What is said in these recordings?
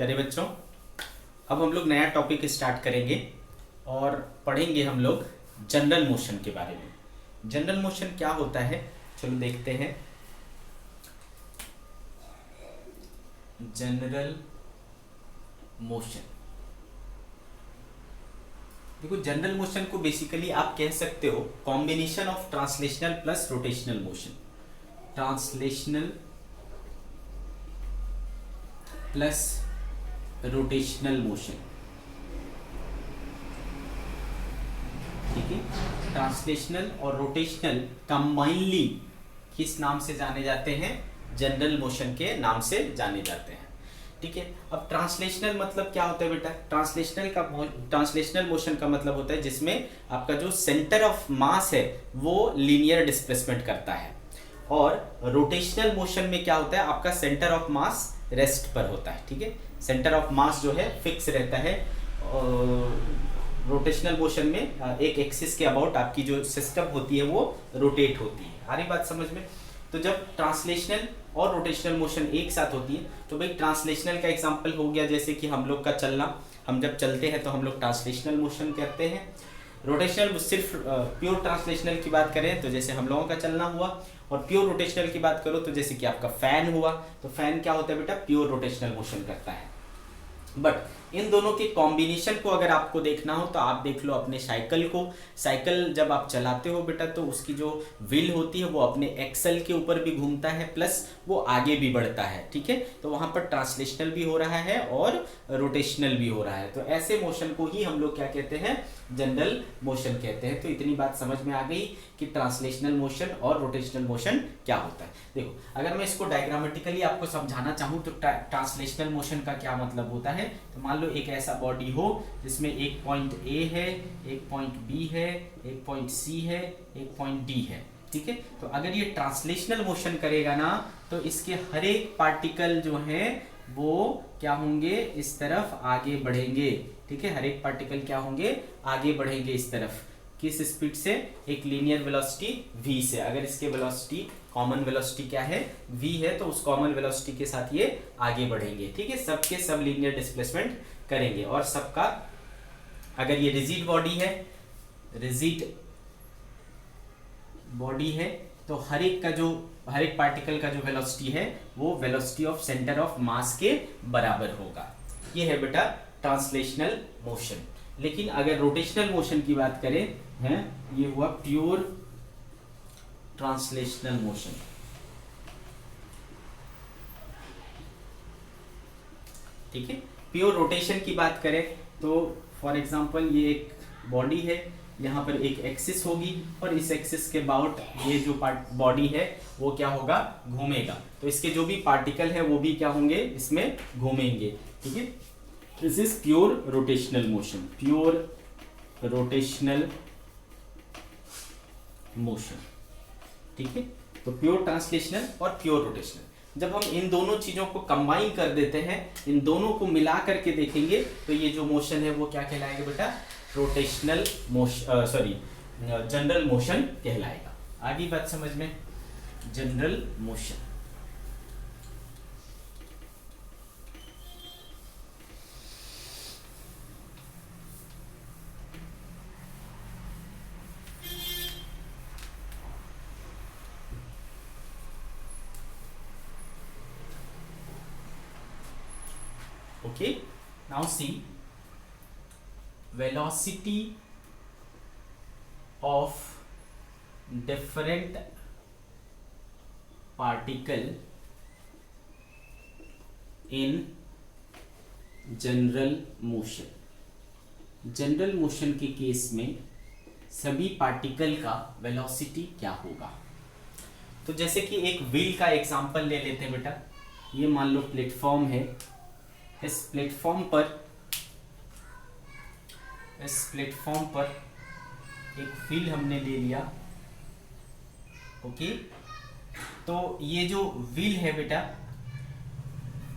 प्यारे बच्चों, अब हम लोग नया टॉपिक स्टार्ट करेंगे और पढ़ेंगे हम लोग जनरल मोशन के बारे में। जनरल मोशन क्या होता है, चलो देखते हैं। जनरल मोशन, देखो जनरल मोशन को बेसिकली आप कह सकते हो combination of translational plus rotational motion. Translational plus rotational motion, ठीक है। ट्रांसलेशनल और रोटेशनल कंबाइनली किस नाम से जाने जाते हैं? जनरल मोशन के नाम से जाने जाते हैं, ठीक है। अब ट्रांसलेशनल मतलब क्या होता है बेटा? ट्रांसलेशनल मोशन का मतलब होता है जिसमें आपका जो सेंटर ऑफ मास है वो लीनियर डिस्प्लेसमेंट करता है, और रोटेशनल मोशन में क्या होता है, आपका सेंटर ऑफ मास रेस्ट पर होता है, ठीक है। सेंटर ऑफ मास जो है फिक्स रहता है। रोटेशनल मोशन में एक एक्सिस के अबाउट आपकी जो सिस्टम होती है वो रोटेट होती है। आ रही बात समझ में? तो जब ट्रांसलेशनल और रोटेशनल मोशन एक साथ होती है तो भाई ट्रांसलेशनल का एग्जांपल हो गया जैसे कि हम लोग का चलना, हम जब चलते हैं तो हम लोग ट्रांसलेशनल मोशन करते हैं। रोटेशनल सिर्फ प्योर ट्रांसलेशनल की बात करें तो जैसे हम लोगों का चलना हुआ, और प्योर रोटेशनल की बात करो तो जैसे कि आपका फैन हुआ। तो फैन क्या होता है बेटा? प्योर रोटेशनल मोशन करता है। बट इन दोनों के कॉम्बिनेशन को अगर आपको देखना हो तो आप देख लो अपने साइकिल को। साइकिल जब आप चलाते हो बेटा तो उसकी जो व्हील होती है वो अपने एक्सल के ऊपर भी घूमता है, प्लस वो आगे भी बढ़ता है, ठीक है। तो वहां पर ट्रांसलेशनल भी हो रहा है और रोटेशनल भी हो रहा है। तो ऐसे मोशन को ही हम लोग क्या कहते हैं? जनरल मोशन कहते हैं। तो इतनी बात समझ में आ गई कि ट्रांसलेशनल मोशन और रोटेशनल मोशन क्या होता है। देखो अगर मैं इसको डायग्रामेटिकली आपको समझाना चाहूँ तो ट्रांसलेशनल मोशन का क्या मतलब होता है, तो मान लो एक ऐसा बॉडी हो जिसमें एक पॉइंट ए है, एक पॉइंट बी है, एक पॉइंट सी है, एक पॉइंट डी है, ठीक है। तो अगर ये ट्रांसलेशनल मोशन करेगा ना तो इसके हर एक पार्टिकल जो है वो क्या होंगे? इस तरफ आगे बढ़ेंगे, ठीक है। हर एक पार्टिकल क्या होंगे? आगे बढ़ेंगे इस तरफ। किस स्पीड से? एक लीनियर वेलोसिटी v से। अगर इसके वेलोसिटी कॉमन वेलोसिटी क्या है? v है, तो उस कॉमन वेलोसिटी के साथ ये आगे बढ़ेंगे, ठीक है। सबके सब लीनियर डिस्प्लेसमेंट करेंगे, और सबका अगर ये रिजिड बॉडी है, रिजिड बॉडी है, तो हर एक पार्टिकल का जो वेलोसिटी है वो velocity of centre of mass के बराबर होगा। ये है बेटा ट्रांसलेशनल मोशन। लेकिन अगर रोटेशनल मोशन की बात करें हैं, ये हुआ प्योर ट्रांसलेशनल मोशन, ठीक है। प्योर रोटेशन की बात करें तो फॉर एग्जांपल ये एक बॉडी है, यहाँ पर एक एक्सिस होगी और इस एक्सिस के अबाउट ये जो बॉडी है वो क्या होगा? घूमेगा। तो इसके जो भी पार्टिकल है वो भी क्या होंगे? इसमें घूमेंगे, ठीक है। This is pure rotational motion, pure rotational motion, ठीक है। तो प्योर ट्रांसलेशनल और प्योर रोटेशनल, जब हम इन दोनों चीजों को कंबाइन कर देते हैं, इन दोनों को मिला करके देखेंगे तो ये जो मोशन है वो क्या कहलाएगा बेटा? Rotational motion, sorry general motion कहलाएगा। आगे बात समझ में? General motion, okay. Now see, velocity of different particle in general motion। General motion के केस में सभी पार्टिकल का वेलोसिटी क्या होगा? तो जैसे कि एक व्हील का एग्जांपल ले लेते हैं बेटा। ये मान लो प्लेटफॉर्म है, इस प्लेटफॉर्म पर एक व्हील हमने ले लिया, ओके। तो ये जो व्हील है बेटा,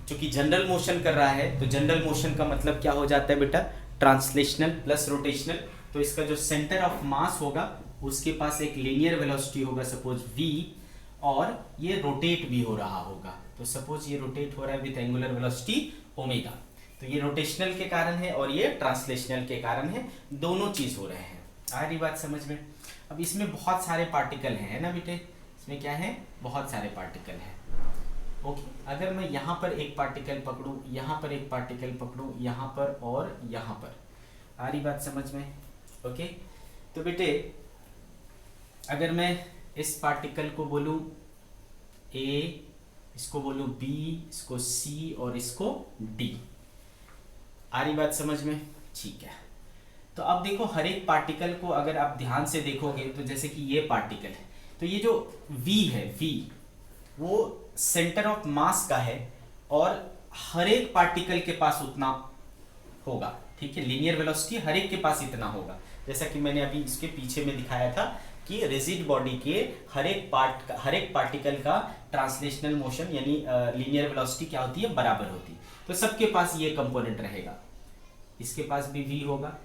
चूंकि जनरल मोशन कर रहा है तो जनरल मोशन का मतलब क्या हो जाता है बेटा? Translational plus rotational. तो इसका जो सेंटर ऑफ मास होगा उसके पास एक लीनियर वेलोसिटी होगा, सपोज v, और ये रोटेट भी हो रहा होगा। तो सपोज ये रोटेट हो रहा है विथ एंगुलर वेलोसिटी ओमेगा। तो ये रोटेशनल के कारण है और ये ट्रांसलेशनल के कारण है, दोनों चीज हो रहे हैं। आ रही बात समझ में? अब इसमें बहुत सारे पार्टिकल हैं, है ना बेटे, इसमें क्या है, बहुत सारे पार्टिकल हैं। ओके, अगर मैं यहाँ पर एक पार्टिकल पकड़ूं, यहाँ पर एक पार्टिकल पकड़ूं, यहाँ पर और यहाँ पर, आ रही बात समझ में? ओके, तो बेटे अगर मैं इस पार्टिकल को बोलूं ए, इसको बोलूं बी, इसको सी और इसको डी, आ रही बात समझ में? ठीक है, तो अब देखो हर एक पार्टिकल को अगर आप ध्यान से देखोगे तो जैसे कि ये पार्टिकल है, तो ये जो V है, V वो सेंटर ऑफ मास का है और हर एक पार्टिकल के पास उतना होगा, ठीक है, लीनियर वेलोसिटी हर एक के पास इतना होगा। जैसा कि मैंने अभी इसके पीछे में दिखाया था कि रिजिड बॉडी के हर एक पार्टिकल का ट्रांसलेशनल मोशन यानी लीनियर वेलोसिटी क्या होती है, बराबर होती है। तो सबके पास ये कंपोनेंट रहेगा, इसके पास भी V होगा,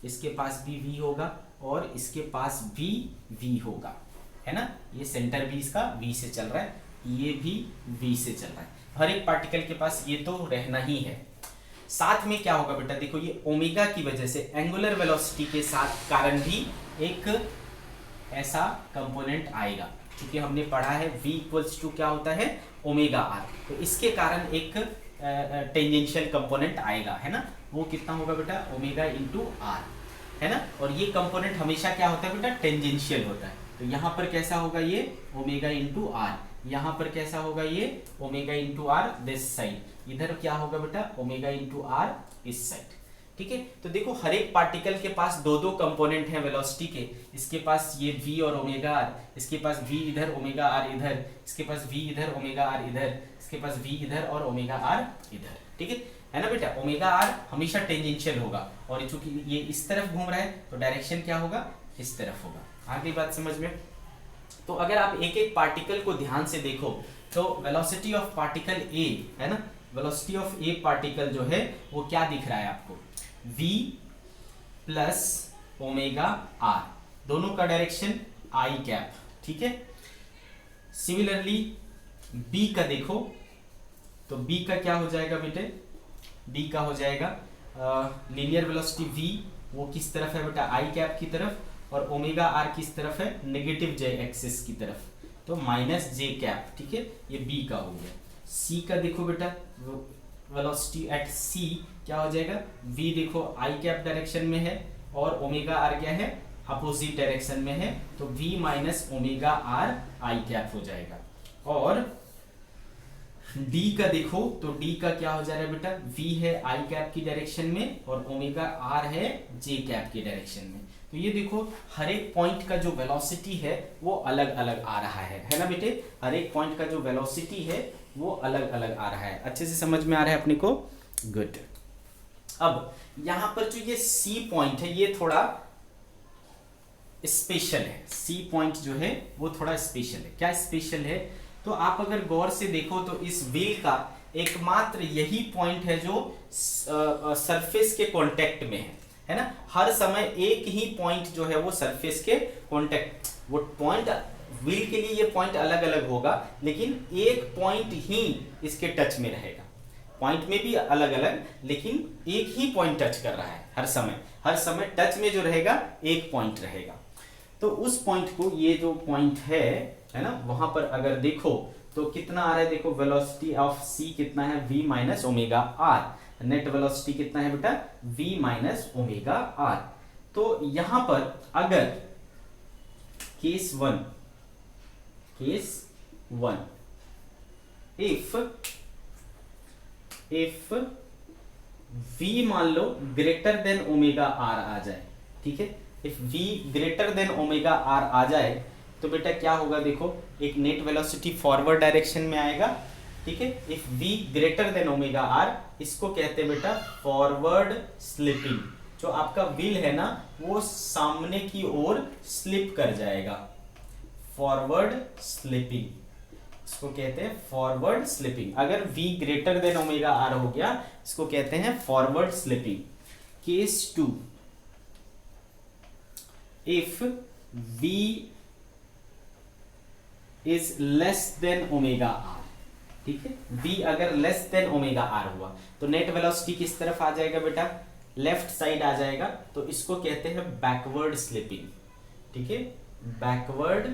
इसके पास भी V होगा और इसके पास भी V होगा, है ना। ये सेंटर भी इसका V से चल रहा है, ये भी V से चल रहा है, हर एक पार्टिकल के पास ये तो रहना ही है। साथ में क्या होगा बेटा, देखो ये ओमेगा की वजह से एंगुलर वेलोसिटी के साथ कारण भी एक ऐसा कंपोनेंट आएगा, क्योंकि हमने पढ़ा है V इक्वल्स टू क्या होता है, ओमेगा आर, तो इसके कारण एक टेंजेंशियल कंपोनेंट आएगा, है ना। वो कितना होगा बेटा, ओमेगा इंटू आर, है ना। और ये कंपोनेंट हमेशा क्या होता है बेटा, टेंजेंशियल होता है। तो यहाँ पर कैसा होगा, ये ओमेगा इंटू आर, यहाँ पर कैसा होगा, ये omega into r this side, इधर क्या होगा बेटा, ओमेगा इंटू आर इस साइड, ठीक है। तो देखो हर एक पार्टिकल के पास दो दो कंपोनेंट हैं वेलोसिटी के, इसके पास ये v और ओमेगा आर, इसके पास v इधर, ओमेगा आर इधर, इसके पास v इधर, ओमेगा आर इधर, इसके पास v इधर और ओमेगा आर इधर, ठीक है ना बेटा। ओमेगा आर हमेशा टेंजेंशियल होगा और चूंकि ये इस तरफ घूम रहा है तो डायरेक्शन क्या होगा, इस तरफ होगा। आगे बात समझ में? तो अगर आप एक एक पार्टिकल को ध्यान से देखो तो वेलोसिटी ऑफ पार्टिकल ए, है ना, वेलोसिटी ऑफ ए पार्टिकल जो है वो क्या दिख रहा है आपको, v प्लस ओमेगा आर, दोनों का डायरेक्शन आई कैप, ठीक है। सिमिलरली b का देखो तो b का क्या हो जाएगा बेटे, b का हो जाएगा लीनियर वेलोसिटी v वो किस तरफ है बेटा, आई कैप की तरफ, और ओमेगा आर किस तरफ है, नेगेटिव जे एक्सिस की तरफ, तो माइनस जे कैप, ठीक है, ये b का हो गया। c का देखो बेटा, वेलोसिटी एट c क्या हो जाएगा, v देखो आई कैप डायरेक्शन में है और ओमेगा आर क्या है, अपोजिट डायरेक्शन में है, तो v minus omega are I cap हो जाएगा। और d का देखो तो d का क्या हो जाएगा बेटा, v है आई कैप की डायरेक्शन में और ओमेगा r है j कैप की डायरेक्शन में। तो ये देखो हर एक पॉइंट का जो वेलोसिटी है वो अलग अलग आ रहा है ना बेटे, हर एक पॉइंट का जो वेलोसिटी है वो अलग अलग आ रहा है। अच्छे से समझ में आ रहा है अपने को, गुड। अब यहाँ पर जो ये C पॉइंट है ये थोड़ा स्पेशल है, C पॉइंट जो है वो थोड़ा स्पेशल है। क्या स्पेशल है, तो आप अगर गौर से देखो तो इस व्हील का एकमात्र यही पॉइंट है जो सरफेस के कांटेक्ट में है ना। हर समय एक ही पॉइंट जो है वो सरफेस के कांटेक्ट, वो पॉइंट व्हील के लिए ये पॉइंट अलग अलग होगा लेकिन एक पॉइंट ही इसके टच में रहेगा, पॉइंट में भी अलग अलग लेकिन एक ही पॉइंट टच कर रहा है हर समय टच में जो रहेगा एक पॉइंट रहेगा। तो उस पॉइंट को, ये जो पॉइंट है ना, वहां पर अगर देखो तो कितना आ रहा है, देखो वेलोसिटी ऑफ c कितना है, v minus omega r, net velocity कितना है बेटा, v माइनस ओमेगा आर। तो यहां पर अगर केस वन इफ v मान लो ग्रेटर देन ओमेगा आर आ जाए, ठीक है, if v greater than omega R आ जाए तो बेटा क्या होगा, देखो एक नेट वेलोसिटी फॉरवर्ड डायरेक्शन में आएगा, ठीक है। If v greater than omega r, इसको कहते हैं बेटा फॉरवर्ड स्लिपिंग। जो आपका व्हील है ना वो सामने की ओर स्लिप कर जाएगा, फॉरवर्ड स्लिपिंग, इसको कहते हैं फॉरवर्ड स्लिपिंग। अगर v greater than omega r हो गया इसको कहते हैं forward slipping. Case 2, if v is less than omega r, ठीक है। v अगर लेस देन ओमेगा आर हुआ तो नेट वेलोसिटी किस तरफ आ जाएगा बेटा, लेफ्ट साइड आ जाएगा, तो इसको कहते हैं बैकवर्ड स्लिपिंग, ठीक है, बैकवर्ड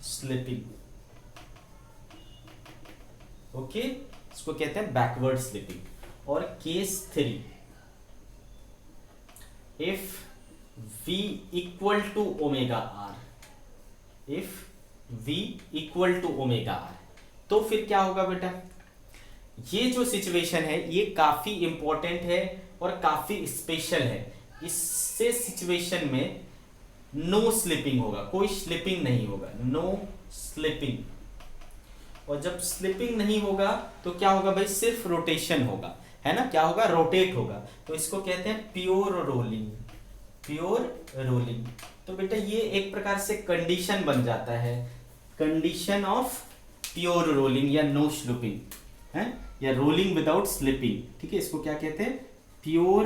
स्लिपिंग, ओके, इसको कहते हैं बैकवर्ड स्लिपिंग। और case 3, if v equal to omega r, if v equal to omega r, तो फिर क्या होगा बेटा, ये जो सिचुएशन है ये काफी इंपॉर्टेंट है और काफी स्पेशल है। इससे सिचुएशन में नो स्लिपिंग होगा, कोई स्लिपिंग नहीं होगा, नो स्लिपिंग। और जब स्लिपिंग नहीं होगा तो क्या होगा भाई, सिर्फ रोटेशन होगा, है ना, क्या होगा, रोटेट होगा। तो इसको कहते हैं प्योर रोलिंग, प्योर रोलिंग। तो बेटा ये एक प्रकार से कंडीशन बन जाता है, कंडीशन ऑफ प्योर रोलिंग या नो स्लिपिंग है, या रोलिंग विदाउट स्लिपिंग, ठीक है। इसको क्या कहते हैं, प्योर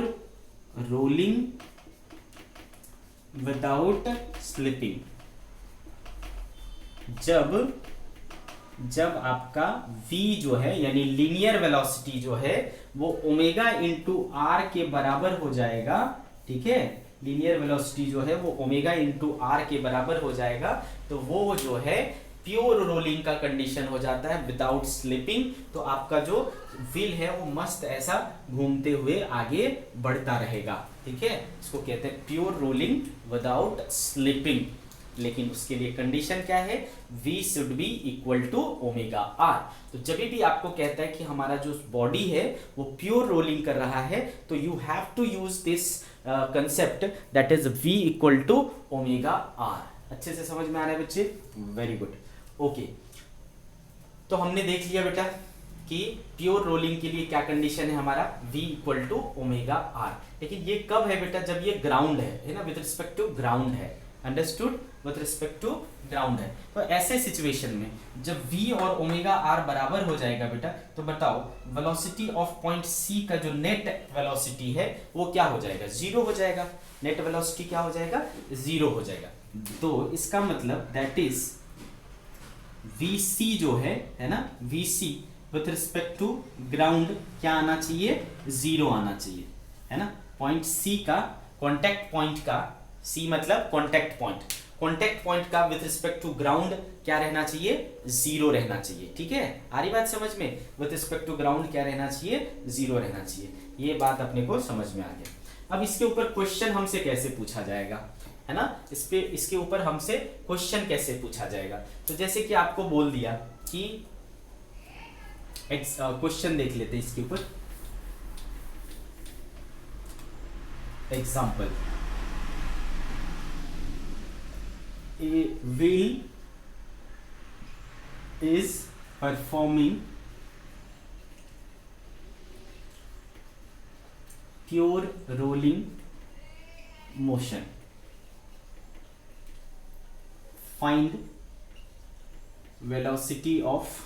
रोलिंग विदाउट स्लिपिंग। जब आपका v जो है यानी लीनियर वेलोसिटी जो है वो ओमेगा इंटू आर के बराबर हो जाएगा, ठीक है, लीनियर वेलोसिटी जो है वो ओमेगा इंटू आर के बराबर हो जाएगा, तो वो जो है प्योर रोलिंग का कंडीशन हो जाता है विदाउट स्लिपिंग। तो आपका जो व्हील है वो मस्त ऐसा घूमते हुए आगे बढ़ता रहेगा, ठीक है, इसको कहते हैं प्योर रोलिंग विदाउट स्लिपिंग। लेकिन उसके लिए कंडीशन क्या है, v should be equal to omega r. तो जब भी आपको कहता है कि हमारा जो बॉडी है वो प्योर रोलिंग कर रहा है, तो you have to use this concept that is v equal to omega r. अच्छे से समझ में आ रहा है बच्चे, वेरी गुड, ओके। तो हमने देख लिया बेटा कि प्योर रोलिंग के लिए क्या कंडीशन है हमारा, v equal to omega r. लेकिन ये कब है बेटा, जब ये ग्राउंड है ना, विद रिस्पेक्ट टू ग्राउंड है, understood, with respect to ground है। तो ऐसे सिचुएशन में जब v और ओमेगा आर बराबर हो जाएगा बेटा, तो बताओ वेलोसिटी ऑफ पॉइंट C का जो नेट वेलोसिटी है वो क्या हो जाएगा, जीरो हो जाएगा। नेट वेलोसिटी क्या हो जाएगा, जीरो हो जाएगा। तो इसका मतलब दैट इज vc जो है ना, vc with respect to ground क्या आना चाहिए, जीरो आना चाहिए, है ना। पॉइंट C का, कॉन्टेक्ट पॉइंट का, C मतलब कॉन्टेक्ट पॉइंट का विथ रिस्पेक्ट टू ग्राउंड क्या रहना चाहिए, जीरो रहना चाहिए, ठीक है। आ रही बात समझ में, विथ रिस्पेक्ट टू ग्राउंड क्या रहना चाहिए, जीरो रहना चाहिए। ये बात अपने को समझ में आ गया। अब इसके ऊपर क्वेश्चन हमसे कैसे पूछा जाएगा, है ना, इसके ऊपर हमसे क्वेश्चन कैसे पूछा जाएगा। तो जैसे कि आपको बोल दिया कि क्वेश्चन देख लेते हैं इसके ऊपर, example, a wheel is performing pure rolling motion. Find velocity of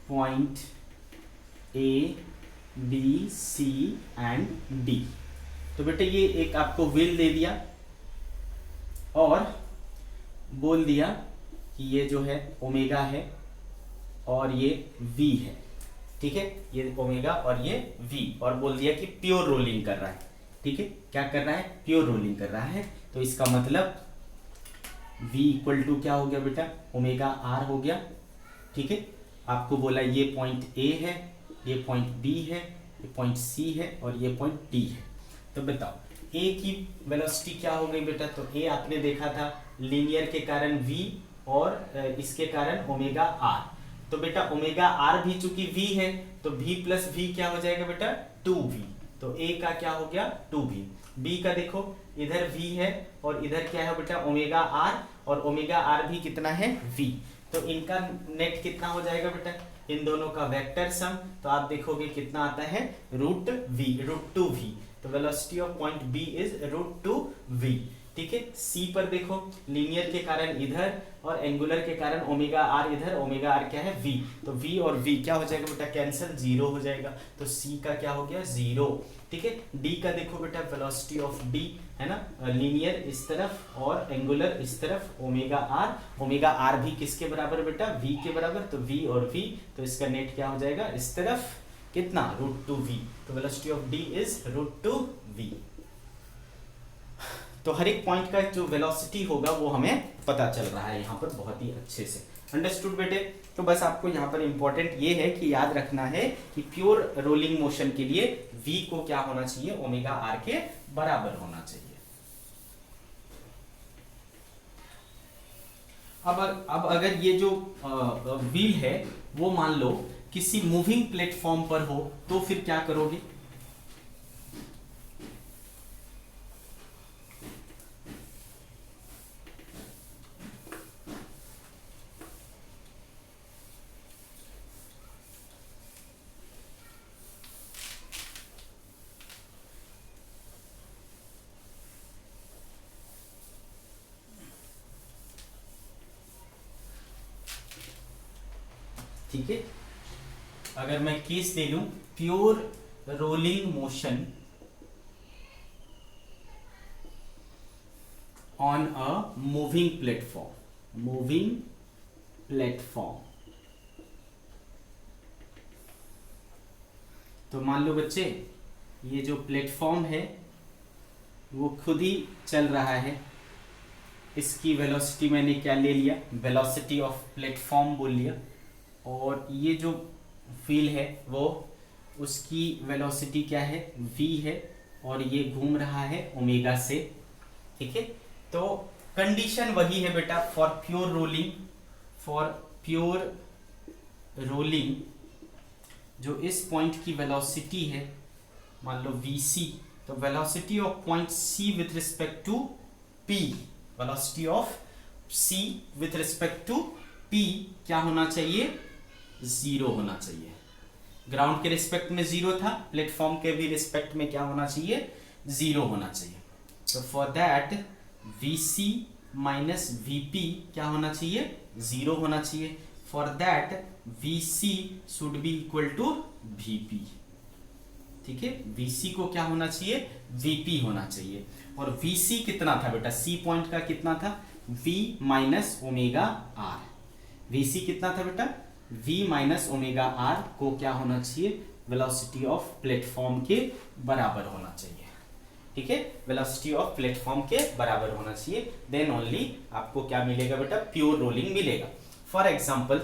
point A, B, C and D। तो बेटे ये एक आपको व्हील दे दिया और बोल दिया कि ये जो है ओमेगा है और ये v है, ठीक है, ये ओमेगा और ये v, और बोल दिया कि प्योर रोलिंग कर रहा है, ठीक है, क्या कर रहा है, प्योर रोलिंग कर रहा है। तो इसका मतलब v इक्वल टू क्या हो गया बेटा, ओमेगा r हो गया, ठीक है। आपको बोला ये पॉइंट A है, ये पॉइंट B है, ये पॉइंट C है और ये पॉइंट D है। तो बताओ A की वेलोसिटी क्या हो गई बेटा, तो A आपने देखा था लीनियर के कारण v और इसके कारण ओमेगा r। तो बेटा ओमेगा r भी चूंकि v है तो v प्लस v क्या हो जाएगा बेटा, 2v। तो A का क्या हो गया, 2v। B का देखो इधर v है और इधर क्या है बेटा, ओमेगा r, और ओमेगा r भी कितना है, v। तो इनका नेट कितना हो जाएगा बेटा, इन दोनों का वेक्टर सम, तो आप देखोगे कितना आता है, √2v। तो velocity of point B is √2v। ठीक है। सी पर देखो लीनियर के कारण इधर और एंगुलर के कारण ओमेगा आर इधर, ओमेगा आर क्या है वी, तो वी और वी क्या हो जाएगा बेटा कैंसिल, जीरो हो जाएगा, तो सी का क्या हो गया जीरो। ठीक है। डी का देखो बेटा वेलोसिटी ऑफ डी है ना, लीनियर इस तरफ और एंगुलर इस तरफ, ओमेगा आर भी किसके बराबर बेटा वी के बराबर, तो वी और वी, तो इसका नेट क्या हो जाएगा इस तरफ कितना √2v, तो velocity of D is √2v। तो हर एक पॉइंट का जो वेलोसिटी होगा वो हमें पता चल रहा है यहाँ पर बहुत ही अच्छे से। अंडरस्टूड बेटे। तो बस आपको यहाँ पर इंपॉर्टेंट ये है कि याद रखना है कि प्योर रोलिंग मोशन के लिए v को क्या होना चाहिए, ओमेगा आर के बराबर होना चाहिए। अब अगर ये जो व्हील है वो मान लो किसी मूविंग प्लेटफॉर्म पर हो तो फिर क्या करोगे, ठीक है। अगर मैं केस ले लूं pure rolling motion on a moving platform, तो मान लो बच्चे ये जो प्लेटफॉर्म है वो खुद ही चल रहा है, इसकी वेलोसिटी मैंने क्या ले लिया, वेलोसिटी ऑफ प्लेटफॉर्म बोल लिया, और ये जो व्हील है वो उसकी वेलोसिटी क्या है v है, और ये घूम रहा है ओमेगा से। ठीक है। तो कंडीशन वही है बेटा फॉर प्योर रोलिंग जो इस पॉइंट की वेलोसिटी है मान लो vc, तो velocity of point c with respect to p, velocity of c with respect to p क्या होना चाहिए, जीरो होना चाहिए। ग्राउंड के रिस्पेक्ट में जीरो था, प्लेटफॉर्म के भी रिस्पेक्ट में क्या होना चाहिए, जीरो होना चाहिए। तो for that vc minus vp क्या होना चाहिए, जीरो होना चाहिए। For that vc should be equal to vp। ठीक है। vc को क्या होना चाहिए, vp होना चाहिए। और vc कितना था बेटा, c पॉइंट का कितना था, v minus omega R. vc कितना था बेटा, v माइनस ओमेगा आर को क्या होना चाहिए, वेलोसिटी ऑफ प्लेटफॉर्म के बराबर होना चाहिए। ठीक है। वेलोसिटी ऑफ प्लेटफॉर्म के बराबर होना चाहिए, देन ओनली आपको क्या मिलेगा बेटा, प्योर रोलिंग मिलेगा। फॉर एग्जांपल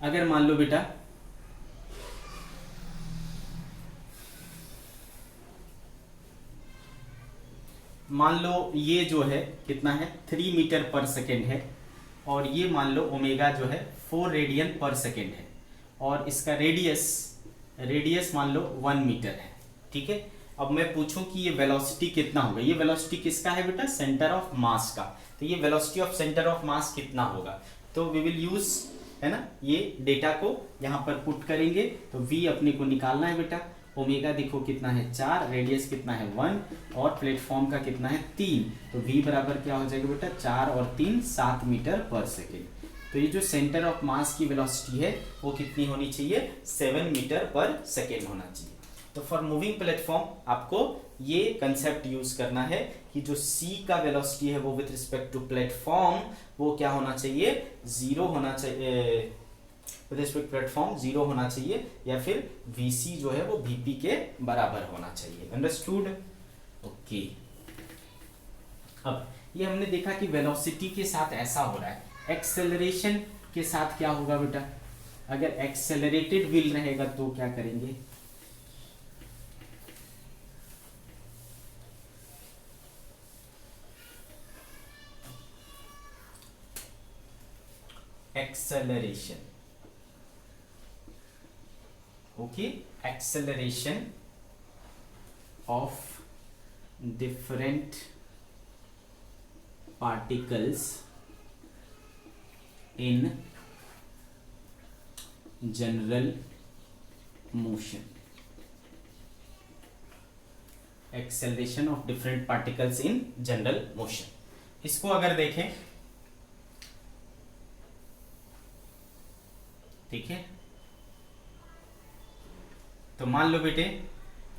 अगर मान लो बेटा मान लो ये जो है कितना है 3 मीटर पर सेकेंड है, और ये मान लो ओमेगा जो है 4 रेडियन पर सेकेंड है, और इसका रेडियस मान लो 1 मीटर है। ठीक है। अब मैं पूछूं कि ये वेलोसिटी कितना होगा, ये वेलोसिटी किसका है बेटा, सेंटर ऑफ मास का, तो ये velocity of centre of mass कितना होगा, तो वी विल यूज है ना ये डेटा को यहाँ पर पुट करेंगे। तो v अपने को निकालना है बेटा, ओमेगा देखो कितना है 4, रेडियस कितना है 1, और प्लेटफॉर्म का कितना है 3, तो v बराबर क्या हो जाएगा बेटा 4 और 3 7 मीटर पर सेकेंड। तो ये जो सेंटर ऑफ मास की वेलोसिटी है वो कितनी होनी चाहिए, 7 मीटर पर सेकेंड होना चाहिए। तो फॉर मूविंग प्लेटफॉर्म आपको ये कंसेप्ट यूज करना है कि जो c का वेलोसिटी है वो विथ रिस्पेक्ट टू प्लेटफॉर्म वो क्या होना चाहिए, जीरो होना चाहिए, विथ रिस्पेक्ट प्लेटफॉर्म जीरो होना चाहिए, या फिर vc जो है वो vp के बराबर होना चाहिए। अंडरस्टूड। ओके। अब ये हमने देखा कि वेलोसिटी के साथ ऐसा हो रहा है, एक्सेलरेशन के साथ क्या होगा बेटा, अगर एक्सेलरेटेड व्हील रहेगा तो क्या करेंगे, acceleration, okay, acceleration of different particles in general motion। Acceleration of different particles in general motion. इसको अगर देखें, ठीक है, तो मान लो बेटे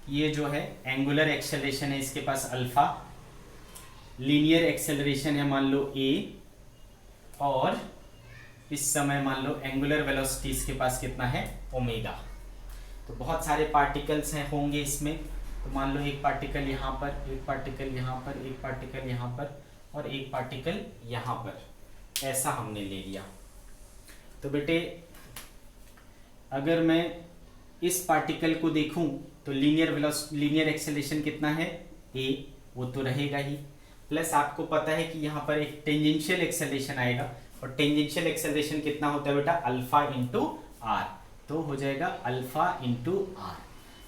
ये जो है एंगुलर एक्सेलरेशन है, इसके पास अल्फा, लीनियर एक्सेलरेशन है मान लो ए, और इस समय मान लो एंगुलर वेलोसिटी इसके पास कितना है, ओमेगा। तो बहुत सारे पार्टिकल्स हैं होंगे इसमें, तो मान लो एक पार्टिकल यहाँ पर, एक पार्टिकल यहाँ पर, एक पार्टिकल यहाँ पर और एक पार्टिकल यहाँ पर, ऐसा हमने ले लिया। तो बेटे अगर मैं इस पार्टिकल को देखूं तो लीनियर एक्सेलरेशन कितना है, ए, वो तो रहेगा ही, प्लस आपको पता है कि यहाँ पर एक टेंजेंशियल एक्सेलरेशन आएगा, और टेंजेंशियल एक्सेलरेशन कितना होता है बेटा, अल्फा इंटू आर, तो हो जाएगा अल्फा इंटू आर।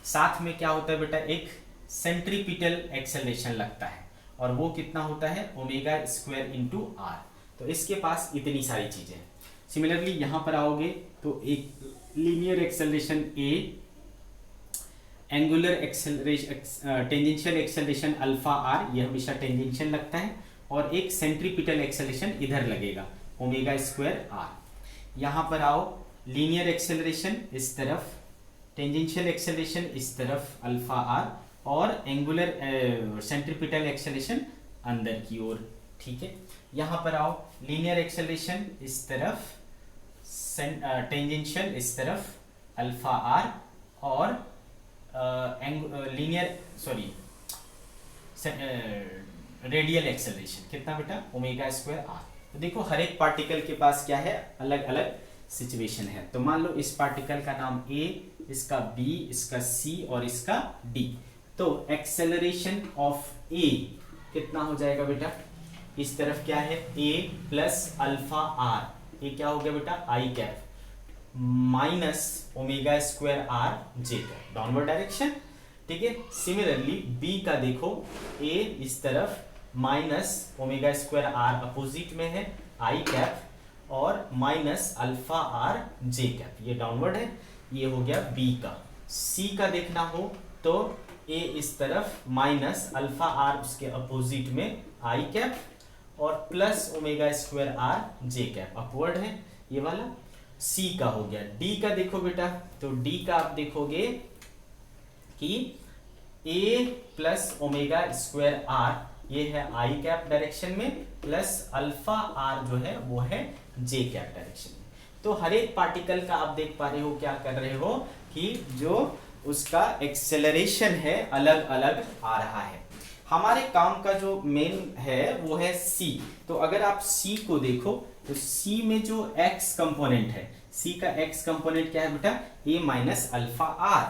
साथ में क्या होता है बेटा, एक सेंट्रीपिटल एक्सेलरेशन लगता है, और वो कितना होता है, ओमेगा स्क्वायर इंटू आर। तो इसके पास इतनी सारी चीजें हैं। सिमिलरली यहाँ पर आओगे तो एक linear acceleration a, angular acceleration, tangential acceleration alpha R, ये हमेशा टेंजेंशियल लगता है, और एक सेंट्रीपिटल एक्सेलरेशन इधर लगेगा, ओमेगा स्क्वायर आर। यहाँ पर आओ, लीनियर एक्सेलरेशन इस तरफ, टेंजेंशियल एक्सेलरेशन इस तरफ अल्फा आर, और एंगुलर सेंट्रीपिटल एक्सेलरेशन अंदर की ओर, ठीक है। यहाँ पर आओ, लीनियर एक्सेलरेशन इस तरफ, टेंजेंशियल इस तरफ अल्फा आर, और रेडियल एक्सेलरेशन कितना बेटा, ओमेगा स्क्वायर आर। तो देखो हर एक पार्टिकल के पास क्या है, अलग अलग सिचुएशन है। तो मान लो इस पार्टिकल का नाम ए, इसका बी, इसका सी और इसका डी। तो एक्सेलरेशन ऑफ ए कितना हो जाएगा बेटा, इस तरफ क्या है, ए प्लस अल्फा आर, ये क्या हो गया बेटा, I cap, minus omega square R J cap, downward direction, ठीक है। सिमिलरली बी का देखो, ए इस तरफ, minus omega square R opposite में है, आई कैप, और minus alpha R J cap, ये डाउनवर्ड है, ये हो गया बी का। सी का देखना हो तो ए इस तरफ, माइनस अल्फा आर उसके अपोजिट में, आई कैप, और plus omega square R J cap, upward है ये वाला। सी का हो गया। डी का देखो बेटा, तो डी का आप देखोगे कि ए प्लस ओमेगा स्क्वायर आर, ये है आई कैप डायरेक्शन में, प्लस अल्फा आर जो है वो है जे कैप डायरेक्शन में। तो हर एक पार्टिकल का आप देख पा रहे हो, क्या कर रहे हो कि जो उसका एक्सेलरेशन है अलग अलग आ रहा है। हमारे काम का जो मेन है वो है सी। तो अगर आप सी को देखो तो सी में जो एक्स कंपोनेंट है, सी का एक्स कंपोनेंट क्या है बेटा, A minus alpha R.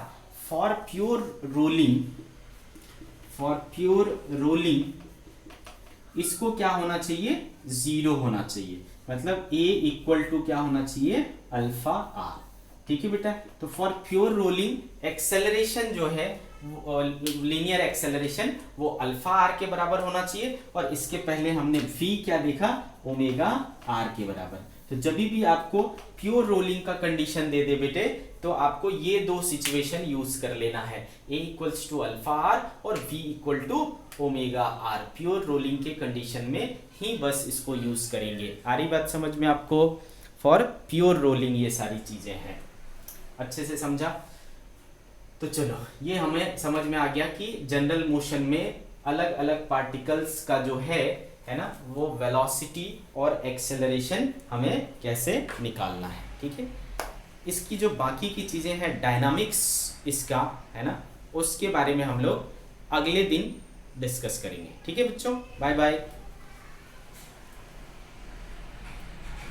For pure rolling इसको क्या होना चाहिए, जीरो होना चाहिए, मतलब ए इक्वल टू क्या होना चाहिए, अल्फा आर, ठीक है बेटा। तो फॉर प्योर रोलिंग एक्सेलरेशन जो है, लीनियर एक्सेलरेशन, वो अल्फा आर के बराबर होना चाहिए, और इसके पहले हमने v क्या देखा, ओमेगा आर के बराबर। तो जब भी आपको प्योर रोलिंग का कंडीशन दे दे बेटे, तो आपको ये दो सिचुएशन यूज कर लेना है, a equals to alpha R और v equal to omega R. Pure rolling के कंडीशन में ही बस इसको यूज करेंगे। आ रही बात समझ में आपको? फॉर प्योर रोलिंग ये सारी चीजें हैं, अच्छे से समझा? तो चलो ये हमें समझ में आ गया कि जनरल मोशन में अलग अलग पार्टिकल्स का जो है ना, वो वेलोसिटी और एक्सेलरेशन हमें कैसे निकालना है, ठीक है। इसकी जो बाकी की चीजें हैं, डायनामिक्स इसका है ना, उसके बारे में हम लोग अगले दिन डिस्कस करेंगे, ठीक है बच्चों। Bye bye.